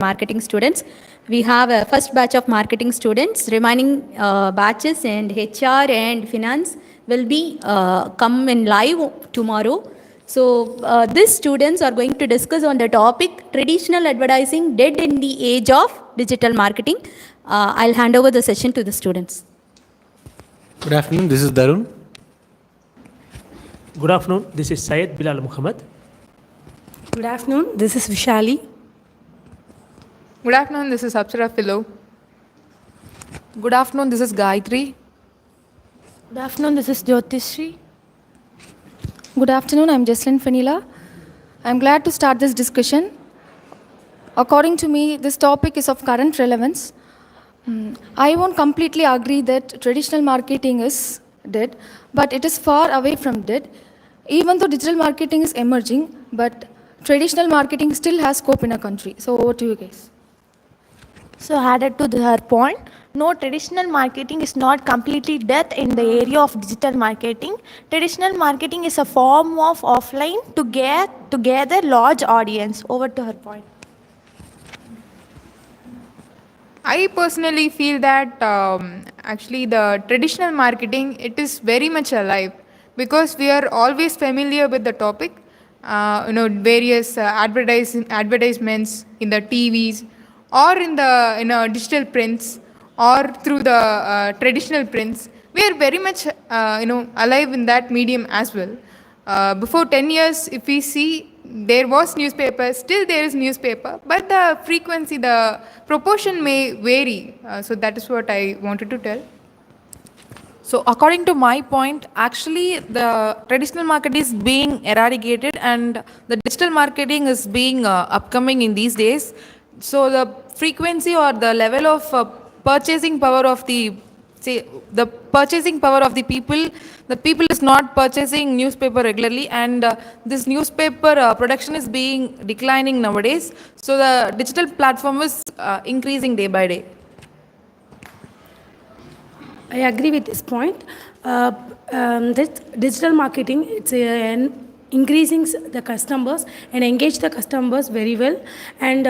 marketing students. We have a first batch of marketing students. Remaining batches and HR and finance will be come in live tomorrow. So these students are going to discuss on the topic traditional advertising dead in the age of digital marketing. I'll hand over the session to the students. Good afternoon, this is Darun. Good afternoon, this is Syed Bilal Muhammad. Good afternoon, this is Vishali. Good afternoon, this is Apsara Philo. Good afternoon, this is Gayatri. Good afternoon, this is Jyotishri. Good afternoon, I'm Jesslyn Fanila. I'm glad to start this discussion. According to me, this topic is of current relevance. I won't completely agree that traditional marketing is dead, but it is far away from dead. Even though digital marketing is emerging, but traditional marketing still has scope in our country. So over to you guys. So added to her point, no, traditional marketing is not completely death in the area of digital marketing. Traditional marketing is a form of offline to get together large audience. Over to her point. I personally feel that actually the traditional marketing, it is very much alive because we are always familiar with the topic. Various advertisements in the TVs or in the digital prints or through the traditional prints. We are very much alive in that medium as well. Before 10 years, if we see, there was newspaper, still there is newspaper, but the frequency, the proportion may vary. So that is what I wanted to tell. So according to my point, actually the traditional market is being eradicated and the digital marketing is being upcoming in these days. So the frequency or the level of purchasing power of the people is not purchasing newspaper regularly, and this newspaper production is being declining nowadays. So the digital platform is increasing day by day. I agree with this point. This digital marketing, it's increasing the customers and engage the customers very well, and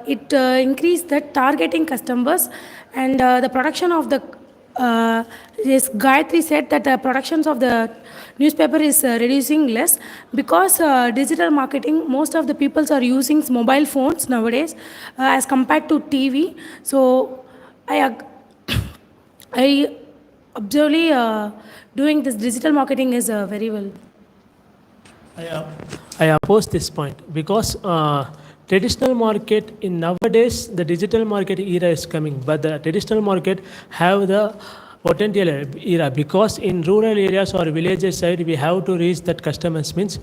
it increase the targeting customers and the production of the yes, Gayatri said that the productions of the newspaper is reducing less because digital marketing, most of the peoples are using mobile phones nowadays as compared to TV. So I observely doing this digital marketing is very well. I oppose this point because traditional market in nowadays the digital market era is coming, but the traditional market have the potential era because in rural areas or villages side we have to reach that customers, means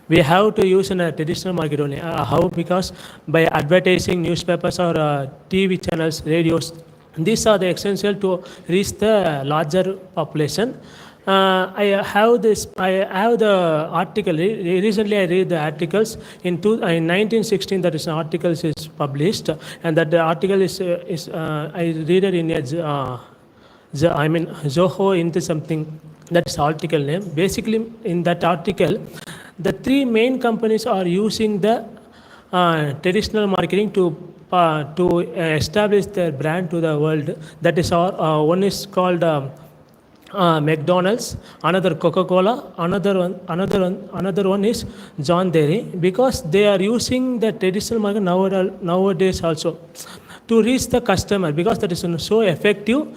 we have to use in a traditional market only. How? Because by advertising newspapers or TV channels, radios, these are the essential to reach the larger population. I have the article. Recently, I read the articles in 1916. That is an article is published, and that the article is I read it in Zoho into something. That's article name. Basically, in that article, the three main companies are using the traditional marketing to establish their brand to the world. That is one is called McDonald's, another Coca-Cola, another one is John Deere, because they are using the traditional market nowadays also to reach the customer, because that is so effective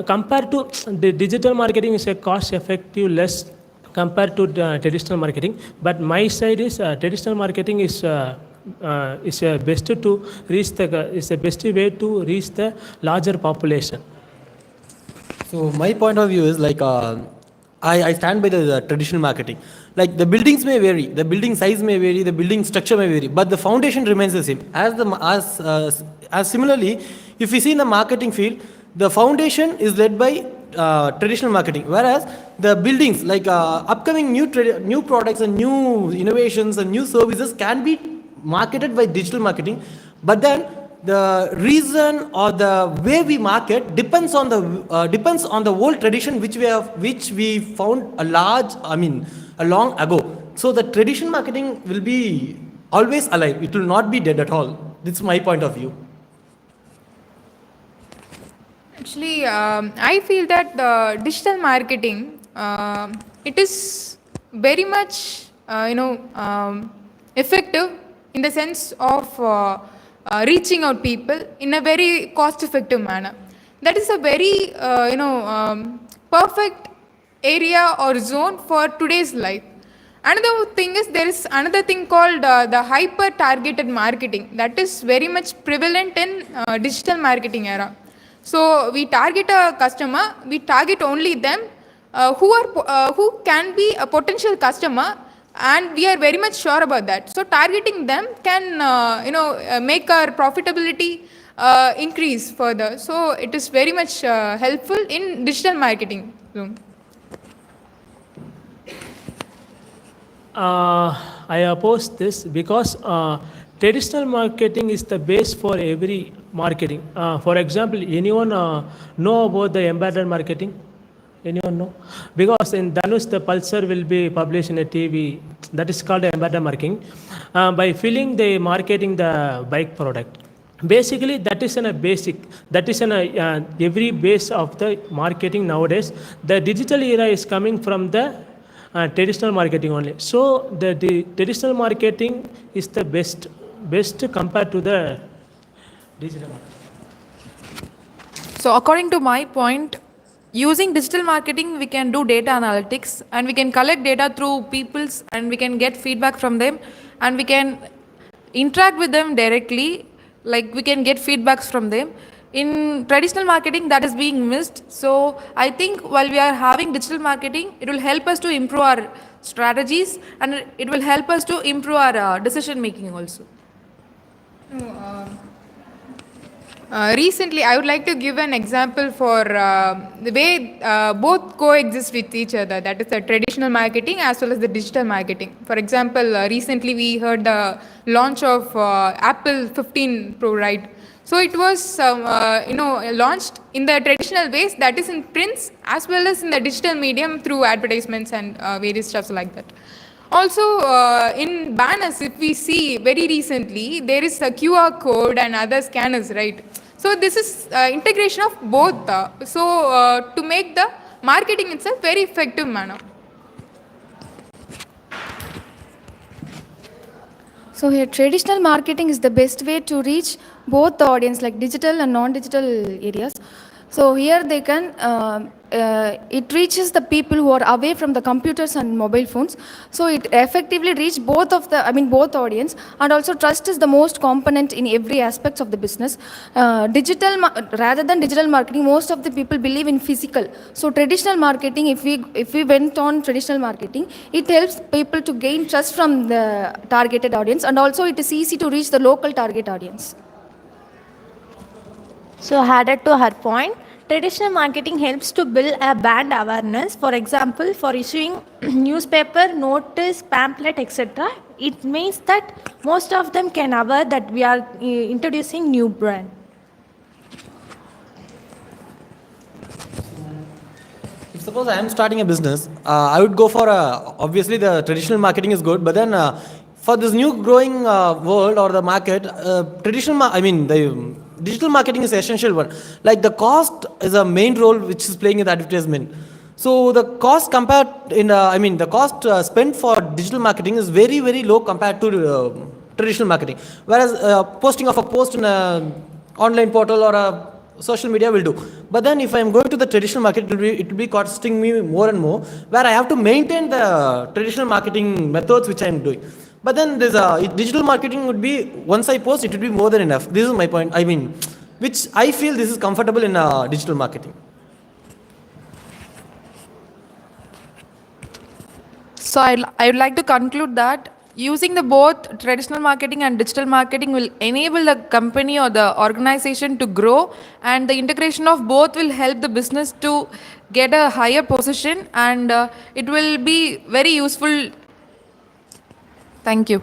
compared to the digital marketing is a cost effective less compared to traditional marketing. But my side is traditional marketing is a best to reach is the best way to reach the larger population. So my point of view is like I stand by the traditional marketing. Like the buildings may vary, the building size may vary, the building structure may vary, but the foundation remains the same. As similarly, if we see in the marketing field, the foundation is led by traditional marketing, whereas the buildings like upcoming new products and new innovations and new services can be marketed by digital marketing, but then the reason or the way we market depends on the old tradition which we found long ago. So the traditional marketing will be always alive. It will not be dead at all. This is my point of view. Actually, I feel that the digital marketing, it is very much, effective in the sense of reaching out people in a very cost-effective manner. That is a very, perfect area or zone for today's life. Another thing is there is another thing called the hyper targeted marketing that is very much prevalent in digital marketing era. So we target a customer, we target only them who can be a potential customer, and we are very much sure about that. So targeting them can make our profitability increase further. So it is very much helpful in digital marketing. I oppose this because traditional marketing is the base for every marketing. For example, anyone know about the embedded marketing? Anyone know? Because in Dhanush, the Pulsar will be published in a TV. That is called embedded marketing. By filling the marketing the bike product. Basically, that is in a basic. That is in a every base of the marketing nowadays. The digital era is coming from the traditional marketing only. So the traditional marketing is the best compared to the digital marketing. So according to my point, using digital marketing, we can do data analytics and we can collect data through people's and we can get feedback from them and we can interact with them directly, like we can get feedbacks from them. In traditional marketing, that is being missed. So I think while we are having digital marketing, it will help us to improve our strategies and it will help us to improve our decision making also. Recently, I would like to give an example for the way both coexist with each other. That is the traditional marketing as well as the digital marketing. For example, recently we heard the launch of Apple 15 Pro, right? So it was, launched in the traditional ways, that is in prints as well as in the digital medium through advertisements and various stuff like that. Also, in banners, if we see very recently, there is a QR code and other scanners, right? So this is integration of both. To make the marketing itself very effective manner. So here, traditional marketing is the best way to reach both the audience, like digital and non-digital areas. So here they can, it reaches the people who are away from the computers and mobile phones. So it effectively reaches both audience, and also trust is the most component in every aspect of the business. Rather than digital marketing, most of the people believe in physical. So traditional marketing, if we went on traditional marketing, it helps people to gain trust from the targeted audience, and also it is easy to reach the local target audience. So added to her point, traditional marketing helps to build a brand awareness. For example, for issuing newspaper, notice, pamphlet, etc. It means that most of them can aware that we are introducing new brand. If suppose I am starting a business, I would go for obviously the traditional marketing is good, but then for this new growing world or the market, the digital marketing is essential one. Like the cost is a main role which is playing in the advertisement. So the cost the cost spent for digital marketing is very, very low compared to traditional marketing. Whereas posting of a post in a online portal or a social media will do. But then if I am going to the traditional market, it will be costing me more and more, where I have to maintain the traditional marketing methods which I am doing. But then there's digital marketing would be, once I post, it would be more than enough. This is my point. Which I feel this is comfortable in digital marketing. So I would like to conclude that using the both traditional marketing and digital marketing will enable the company or the organization to grow, and the integration of both will help the business to get a higher position, and it will be very useful. Thank you.